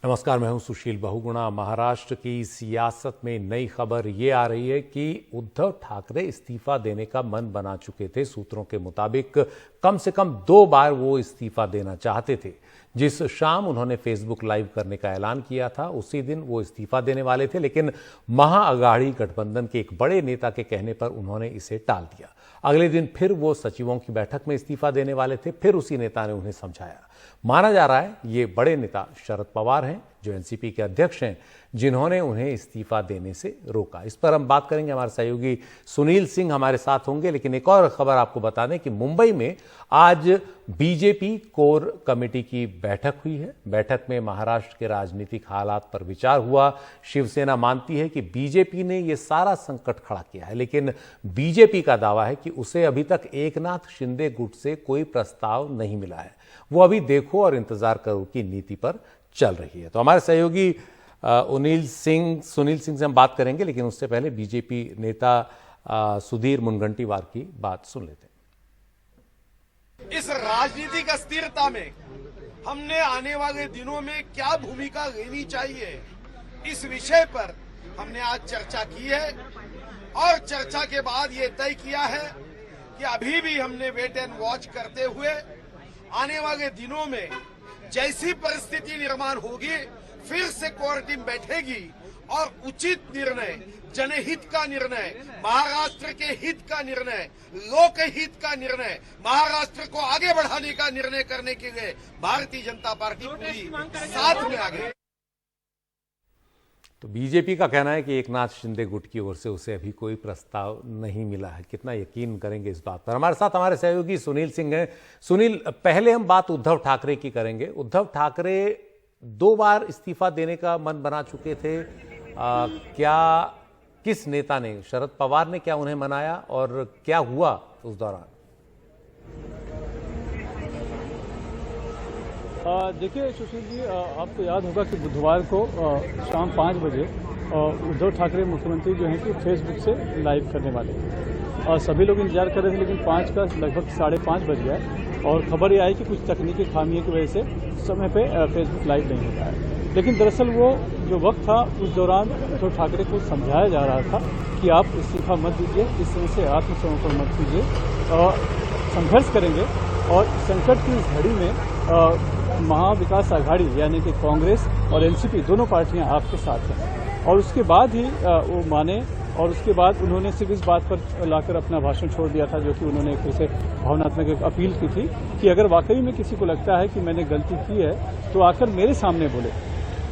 नमस्कार, मैं हूं सुशील बहुगुणा। महाराष्ट्र की सियासत में नई खबर ये आ रही है कि उद्धव ठाकरे इस्तीफा देने का मन बना चुके थे। सूत्रों के मुताबिक कम से कम 2 बार वो इस्तीफा देना चाहते थे। जिस शाम उन्होंने फेसबुक लाइव करने का ऐलान किया था उसी दिन वो इस्तीफा देने वाले थे, लेकिन महाअघाड़ी गठबंधन के एक बड़े नेता के कहने पर उन्होंने इसे टाल दिया। अगले दिन फिर वो सचिवों की बैठक में इस्तीफा देने वाले थे, फिर उसी नेता ने उन्हें समझाया। माना जा रहा है ये बड़े नेता शरद पवार हैं, जो एनसीपी के अध्यक्ष हैं, जिन्होंने उन्हें इस्तीफा देने से रोका। इस पर हम बात करेंगे, हमारे सहयोगी सुनील सिंह हमारे साथ होंगे। लेकिन एक और खबर आपको बता दें कि मुंबई में आज बीजेपी कोर कमेटी की बैठक हुई है। बैठक में महाराष्ट्र के राजनीतिक हालात पर विचार हुआ। शिवसेना मानती है कि बीजेपी ने यह सारा संकट खड़ा किया है, लेकिन बीजेपी का दावा है कि उसे अभी तक एकनाथ शिंदे गुट से कोई प्रस्ताव नहीं मिला है। वो अभी देखो और इंतजार करो की नीति पर चल रही है। तो हमारे सहयोगी सुनील सिंह से हम बात करेंगे, लेकिन उससे पहले बीजेपी नेता सुधीर मुनगंटीवार की बात सुन लेते हैं। इस राजनीतिक अस्थिरता में हमने आने वाले दिनों में क्या भूमिका लेनी चाहिए, इस विषय पर हमने आज चर्चा की है और चर्चा के बाद ये तय किया है कि अभी भी हमने वेट एंड वॉच करते हुए आने वाले दिनों में जैसी परिस्थिति निर्माण होगी फिर से कोर टीम बैठेगी और उचित निर्णय, जनहित का निर्णय, महाराष्ट्र के हित का निर्णय, लोकहित का निर्णय, महाराष्ट्र को आगे बढ़ाने का निर्णय करने के लिए भारतीय जनता पार्टी पूरी साथ में आगे। तो बीजेपी का कहना है कि एकनाथ शिंदे गुट की ओर से उसे अभी कोई प्रस्ताव नहीं मिला है। कितना यकीन करेंगे इस बात पर? हमारे साथ हमारे सहयोगी सुनील सिंह हैं। सुनील, पहले हम बात उद्धव ठाकरे की करेंगे। उद्धव ठाकरे 2 बार इस्तीफा देने का मन बना चुके थे। क्या किस नेता ने, शरद पवार ने क्या उन्हें मनाया और क्या हुआ उस दौरान? देखिए सुशील जी, आपको याद होगा कि बुधवार को शाम 5 बजे उद्धव ठाकरे मुख्यमंत्री जो हैं कि फेसबुक से लाइव करने वाले थे और सभी लोग इंतजार कर रहे थे, लेकिन 5 का लगभग 5:30 बज गया और खबर ये आई कि कुछ तकनीकी खामियों की वजह से समय पे फेसबुक लाइव नहीं हो पाया। लेकिन दरअसल वो जो वक्त था उस दौरान उद्धव ठाकरे को समझाया जा रहा था कि आप इस्तीफा मत दीजिए, इस तरह से आत्मसमर्पण मत कीजिए और संघर्ष करेंगे। और संकट की इस घड़ी में महाविकास आघाड़ी यानी कि कांग्रेस और एनसीपी दोनों पार्टियां आपके साथ हैं। और उसके बाद ही वो माने और उसके बाद उन्होंने सिर्फ इस बात पर लाकर अपना भाषण छोड़ दिया था, जो कि उन्होंने एक तरह से भावनात्मक एक अपील की थी कि अगर वाकई में किसी को लगता है कि मैंने गलती की है तो आकर मेरे सामने बोले,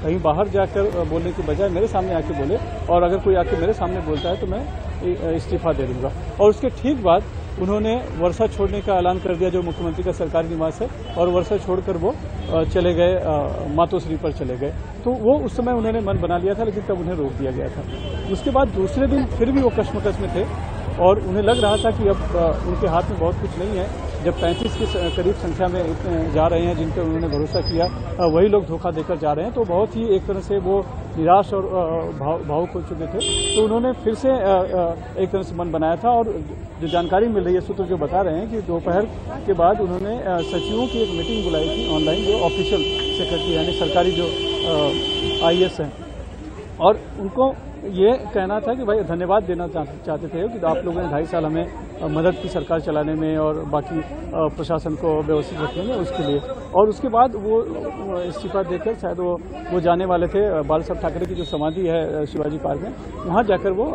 कहीं बाहर जाकर बोलने के बजाय मेरे सामने आके बोले। और अगर कोई आके मेरे सामने बोलता है तो मैं इस्तीफा दे दूंगा। और उसके ठीक बाद उन्होंने वर्षा छोड़ने का ऐलान कर दिया, जो मुख्यमंत्री का सरकारी निवास है, और वर्षा छोड़कर वो चले गए, मातोश्री पर चले गए। तो वो उस समय उन्होंने मन बना लिया था, लेकिन तब उन्हें रोक दिया गया था। उसके बाद दूसरे दिन फिर भी वो कश्मकश में थे और उन्हें लग रहा था कि अब उनके हाथ में बहुत कुछ नहीं है। जब 35 के करीब संख्या में जा रहे हैं जिन पर उन्होंने भरोसा किया, वही लोग धोखा देकर जा रहे हैं, तो बहुत ही एक तरह से वो निराश और भावुक हो चुके थे। तो उन्होंने फिर से एक तरह से मन बनाया था। और जो जानकारी मिल रही है, सूत्र जो बता रहे हैं कि दोपहर के बाद उन्होंने सचिवों की एक मीटिंग बुलाई थी ऑनलाइन, जो ऑफिशियल सेक्रेटरी यानी सरकारी जो IAS हैं, और उनको ये कहना था कि भाई धन्यवाद देना चाहते थे कि आप लोगों ने 2.5 साल हमें मदद की सरकार चलाने में और बाकी प्रशासन को व्यवस्थित रखने में, उसके लिए। और उसके बाद वो इस्तीफा देकर शायद वो जाने वाले थे बाला साहब ठाकरे की जो समाधि है शिवाजी पार्क में, वहाँ जाकर वो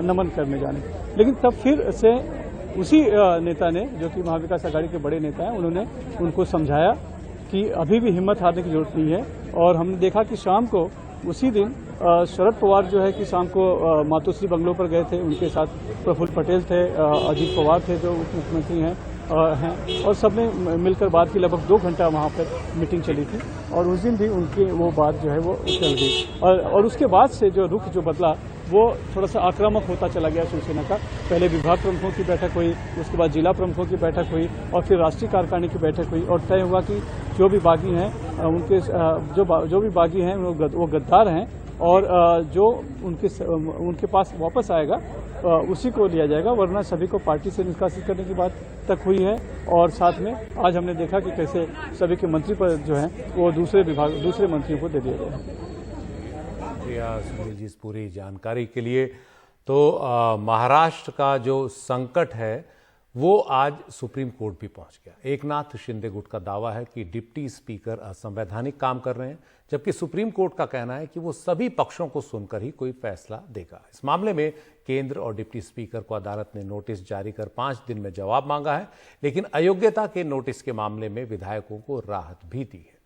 नमन करने जाने। लेकिन तब फिर से उसी नेता ने, जो कि महाविकास आघाड़ी के बड़े नेता हैं, उन्होंने उनको समझाया कि अभी भी हिम्मत हारने की जरूरत नहीं है। और हमने देखा कि शाम को उसी दिन शरद पवार जो है कि शाम को मातोश्री बंगलों पर गए थे, उनके साथ प्रफुल्ल पटेल थे, अजीत पवार थे जो उप मुख्यमंत्री हैं, और सबने मिलकर बात की। लगभग 2 घंटा वहाँ पर मीटिंग चली थी और उस दिन भी उनकी वो बात जो है वो चल गई। और उसके बाद से जो रुख जो बदला वो थोड़ा सा आक्रामक होता चला गया शिवसेना का। पहले विभाग प्रमुखों की बैठक हुई, उसके बाद जिला प्रमुखों की बैठक हुई और फिर राष्ट्रीय कार्यकारिणी की बैठक हुई और तय हुआ कि जो भी बागी हैं उनके जो भी बागी हैं वो गद्दार हैं और जो उनके पास वापस आएगा उसी को लिया जाएगा, वरना सभी को पार्टी से निष्कासित करने की बात तक हुई है। और साथ में आज हमने देखा कि कैसे सभी के मंत्री पद जो हैं वो दूसरे मंत्रियों को दे दिए गए हैं। शुक्रिया सुनील जी इस पूरी जानकारी के लिए। तो महाराष्ट्र का जो संकट है वो आज सुप्रीम कोर्ट भी पहुंच गया। एकनाथ शिंदे गुट का दावा है कि डिप्टी स्पीकर असंवैधानिक काम कर रहे हैं, जबकि सुप्रीम कोर्ट का कहना है कि वो सभी पक्षों को सुनकर ही कोई फैसला देगा। इस मामले में केंद्र और डिप्टी स्पीकर को अदालत ने नोटिस जारी कर 5 दिन में जवाब मांगा है, लेकिन अयोग्यता के नोटिस के मामले में विधायकों को राहत भी दी है।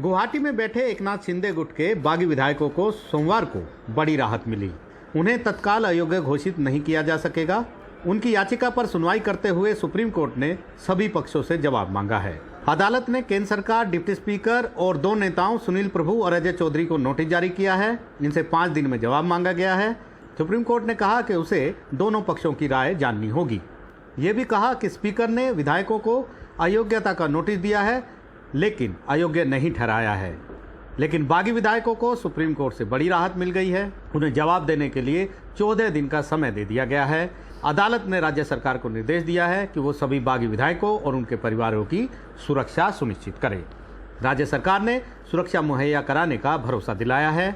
गुवाहाटी में बैठे एकनाथ शिंदे गुट के बागी विधायकों को सोमवार को बड़ी राहत मिली। उन्हें तत्काल अयोग्य घोषित नहीं किया जा सकेगा। उनकी याचिका पर सुनवाई करते हुए सुप्रीम कोर्ट ने सभी पक्षों से जवाब मांगा है। अदालत ने केंद्र सरकार, डिप्टी स्पीकर और 2 नेताओं सुनील प्रभु और अजय चौधरी को नोटिस जारी किया है। इनसे 5 दिन में जवाब मांगा गया है। सुप्रीम कोर्ट ने कहा कि उसे दोनों पक्षों की राय जाननी होगी। ये भी कहा कि स्पीकर ने विधायकों को अयोग्यता का नोटिस दिया है, लेकिन अयोग्य नहीं ठहराया है। लेकिन बागी विधायकों को सुप्रीम कोर्ट से बड़ी राहत मिल गई है। उन्हें जवाब देने के लिए 14 दिन का समय दे दिया गया है। अदालत ने राज्य सरकार को निर्देश दिया है कि वो सभी बागी विधायकों और उनके परिवारों की सुरक्षा सुनिश्चित करे। राज्य सरकार ने सुरक्षा मुहैया कराने का भरोसा दिलाया है।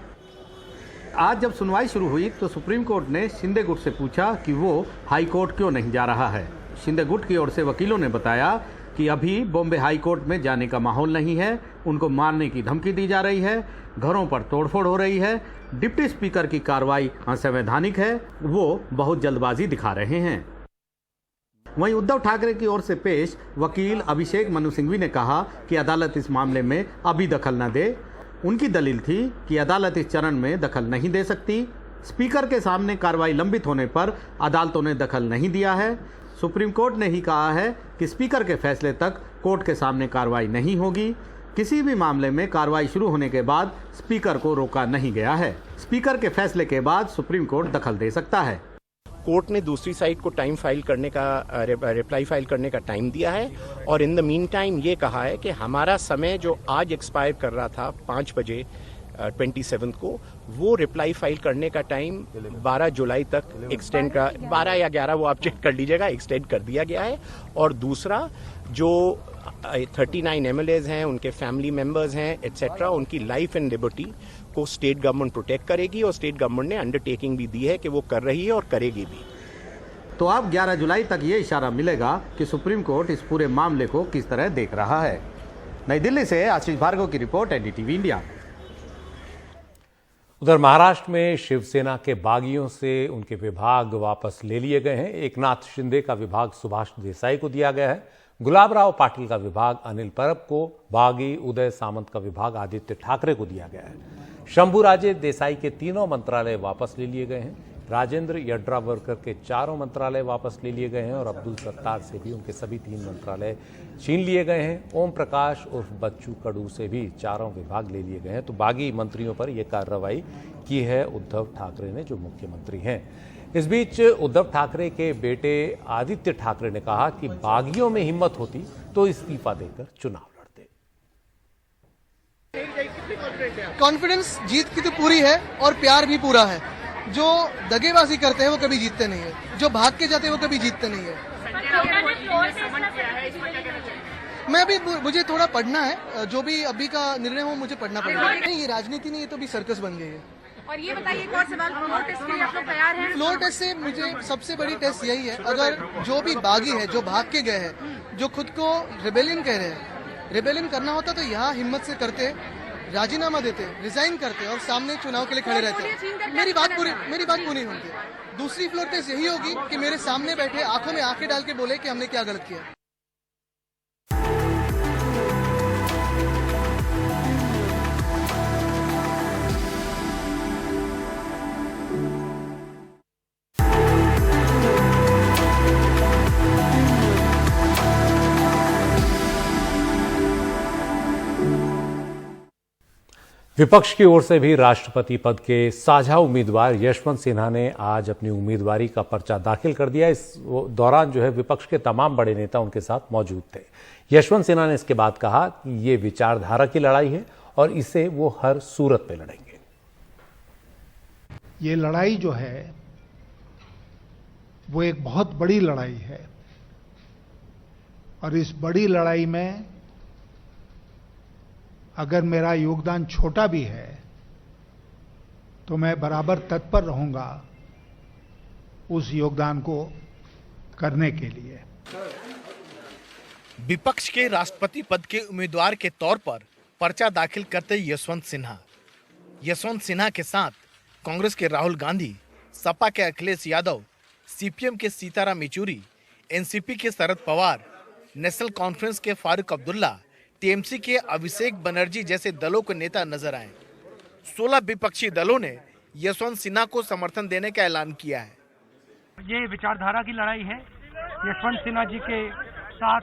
आज जब सुनवाई शुरू हुई तो सुप्रीम कोर्ट ने शिंदे गुट से पूछा कि वो हाई कोर्ट क्यों नहीं जा रहा है। शिंदे गुट की ओर से वकीलों ने बताया कि अभी बॉम्बे हाई कोर्ट में जाने का माहौल नहीं है। उनको मारने की धमकी दी जा रही है, घरों पर तोड़फोड़ हो रही है, डिप्टी स्पीकर की कार्रवाई असंवैधानिक है, वो बहुत जल्दबाजी दिखा रहे हैं। वहीं उद्धव ठाकरे की ओर से पेश वकील अभिषेक मनु सिंघवी ने कहा कि अदालत इस मामले में अभी दखल न दे। उनकी दलील थी कि अदालत इस चरण में दखल नहीं दे सकती। स्पीकर के सामने कार्रवाई लंबित होने पर अदालतों ने दखल नहीं दिया है। सुप्रीम कोर्ट ने ही कहा है कि स्पीकर के फैसले तक कोर्ट के सामने कार्रवाई नहीं होगी। किसी भी मामले में कार्रवाई शुरू होने के बाद स्पीकर को रोका नहीं गया है। स्पीकर के फैसले के बाद सुप्रीम कोर्ट दखल दे सकता है। कोर्ट ने दूसरी साइड को टाइम फाइल करने का रिप्लाई फाइल करने का टाइम दिया है और इन द मीन टाइम ये कहा है कि हमारा समय जो आज एक्सपायर कर रहा था 5 बजे 27 को, वो रिप्लाई फाइल करने का टाइम 12 जुलाई तक एक्सटेंड का 12 या 11 वो आप चेक कर लीजिएगा, एक्सटेंड कर दिया गया है। और दूसरा जो 39 MLAs हैं, उनके फैमिली मेंबर्स हैं एटसेट्रा, उनकी लाइफ एंड लिबर्टी को स्टेट गवर्नमेंट प्रोटेक्ट करेगी और स्टेट गवर्नमेंट ने अंडरटेकिंग भी दी है कि वो कर रही है और करेगी भी। तो अब 11 जुलाई तक ये इशारा मिलेगा कि सुप्रीम कोर्ट इस पूरे मामले को किस तरह देख रहा है। नई दिल्ली से आशीष भार्गव की रिपोर्ट, NDTV इंडिया। उधर महाराष्ट्र में शिवसेना के बागियों से उनके विभाग वापस ले लिए गए हैं। एकनाथ शिंदे का विभाग सुभाष देसाई को दिया गया है। गुलाबराव पाटिल का विभाग अनिल परब को, बागी उदय सामंत का विभाग आदित्य ठाकरे को दिया गया है। शंभूराजे देसाई के 3 मंत्रालय वापस ले लिए गए हैं। राजेंद्र यड्रावकर के 4 मंत्रालय वापस ले लिए गए हैं और अब्दुल सत्तार से भी उनके सभी 3 मंत्रालय छीन लिए गए हैं। ओम प्रकाश उर्फ बच्चू कडू से भी 4 विभाग ले लिए गए हैं। तो बागी मंत्रियों पर यह कार्रवाई की है उद्धव ठाकरे ने, जो मुख्यमंत्री हैं। इस बीच उद्धव ठाकरे के बेटे आदित्य ठाकरे ने कहा कि बागियों में हिम्मत होती तो इस्तीफा देकर चुनाव लड़ते। कॉन्फिडेंस जीत की तो पूरी है और प्यार भी पूरा है। जो दगेबाजी करते हैं वो कभी जीतते नहीं है, जो भाग के जाते हैं वो कभी जीतते नहीं है। मैं अभी मुझे थोड़ा पढ़ना है, जो भी अभी का निर्णय हो मुझे पढ़ना पड़ेगा। नहीं, ये राजनीति नहीं, ये तो भी सर्कस बन गई है। और ये बताइए एक और सवाल, फ्लोर टेस्ट के लिए आप लोग तैयार हैं? फ्लोर टेस्ट से मुझे सबसे बड़ी टेस्ट यही है, अगर जो भी बागी है, जो भाग के गए हैं, जो खुद को रिबेलियन कह रहे हैं, रिबेलियन करना होता तो यहाँ हिम्मत से करते, राजीनामा देते, रिजाइन करते और सामने चुनाव के लिए खड़े रहते। मेरी बात पूरी होती। दूसरी फ्लोर टेस्ट यही होगी कि मेरे सामने बैठे आंखों में आंखें डाल के बोले कि हमने क्या गलत किया। विपक्ष की ओर से भी राष्ट्रपति पद के साझा उम्मीदवार यशवंत सिन्हा ने आज अपनी उम्मीदवारी का पर्चा दाखिल कर दिया। इस दौरान जो है विपक्ष के तमाम बड़े नेता उनके साथ मौजूद थे। यशवंत सिन्हा ने इसके बाद कहा कि ये विचारधारा की लड़ाई है और इसे वो हर सूरत पे लड़ेंगे। ये लड़ाई जो है वो एक बहुत बड़ी लड़ाई है और इस बड़ी लड़ाई में अगर मेरा योगदान छोटा भी है तो मैं बराबर तत्पर रहूंगा उस योगदान को करने के लिए। विपक्ष के राष्ट्रपति पद के उम्मीदवार के तौर पर पर्चा दाखिल करते यशवंत सिन्हा के साथ कांग्रेस के राहुल गांधी, सपा के अखिलेश यादव, सीपीएम के सीताराम येचुरी, एनसीपी के शरद पवार, नेशनल कॉन्फ्रेंस के फारूक अब्दुल्ला, टीएमसी के अभिषेक बनर्जी जैसे दलों के नेता नजर आए। 16 विपक्षी दलों ने यशवंत सिन्हा को समर्थन देने का ऐलान किया है। ये विचारधारा की लड़ाई है। यशवंत सिन्हा जी के साथ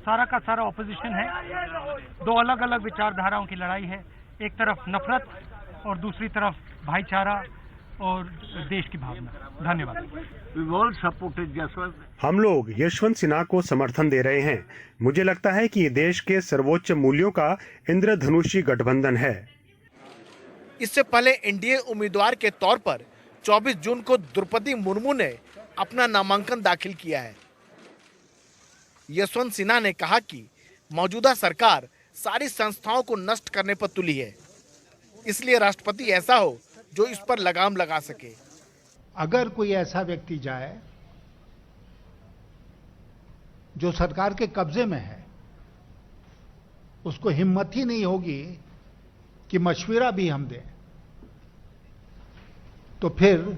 सारा का सारा ऑपोजिशन है। दो अलग अलग विचारधाराओं की लड़ाई है। एक तरफ नफरत और दूसरी तरफ भाईचारा और देश की भावना। धन्यवाद। हम लोग यशवंत सिन्हा को समर्थन दे रहे हैं। मुझे लगता है कि ये देश के सर्वोच्च मूल्यों का इंद्रधनुषी गठबंधन है। इससे पहले एनडीए उम्मीदवार के तौर पर 24 जून को द्रौपदी मुर्मू ने अपना नामांकन दाखिल किया है। यशवंत सिन्हा ने कहा कि मौजूदा सरकार सारी संस्थाओं को नष्ट करने पर तुली है, इसलिए राष्ट्रपति ऐसा हो जो इस पर लगाम लगा सके। अगर कोई ऐसा व्यक्ति जाए जो सरकार के कब्जे में है, उसको हिम्मत ही नहीं होगी कि मशवरा भी हम दें, तो फिर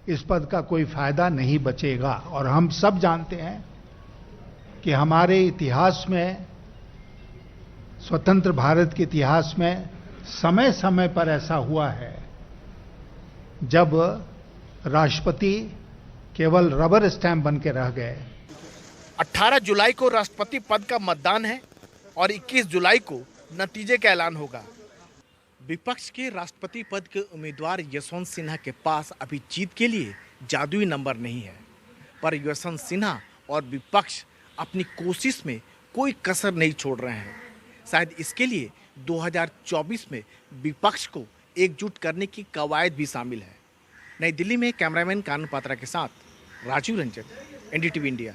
इस पद का कोई फायदा नहीं बचेगा। और हम सब जानते हैं कि हमारे इतिहास में, स्वतंत्र भारत के इतिहास में समय समय पर ऐसा हुआ है जब राष्ट्रपति केवल रबर स्टैंप बन के रह गए। 18 जुलाई को राष्ट्रपति पद का मतदान है और 21 जुलाई को नतीजे का ऐलान होगा। विपक्ष के राष्ट्रपति पद के उम्मीदवार यशवंत सिन्हा के पास अभी जीत के लिए जादुई नंबर नहीं है, पर यशवंत सिन्हा और विपक्ष अपनी कोशिश में कोई कसर नहीं छोड़ रहे हैं। शायद इसके लिए 2024 में विपक्ष को एकजुट करने की कवायद भी शामिल है। नई दिल्ली में कैमरामैन कानन पात्रा के साथ राजीव रंजन, एनडीटीवी इंडिया।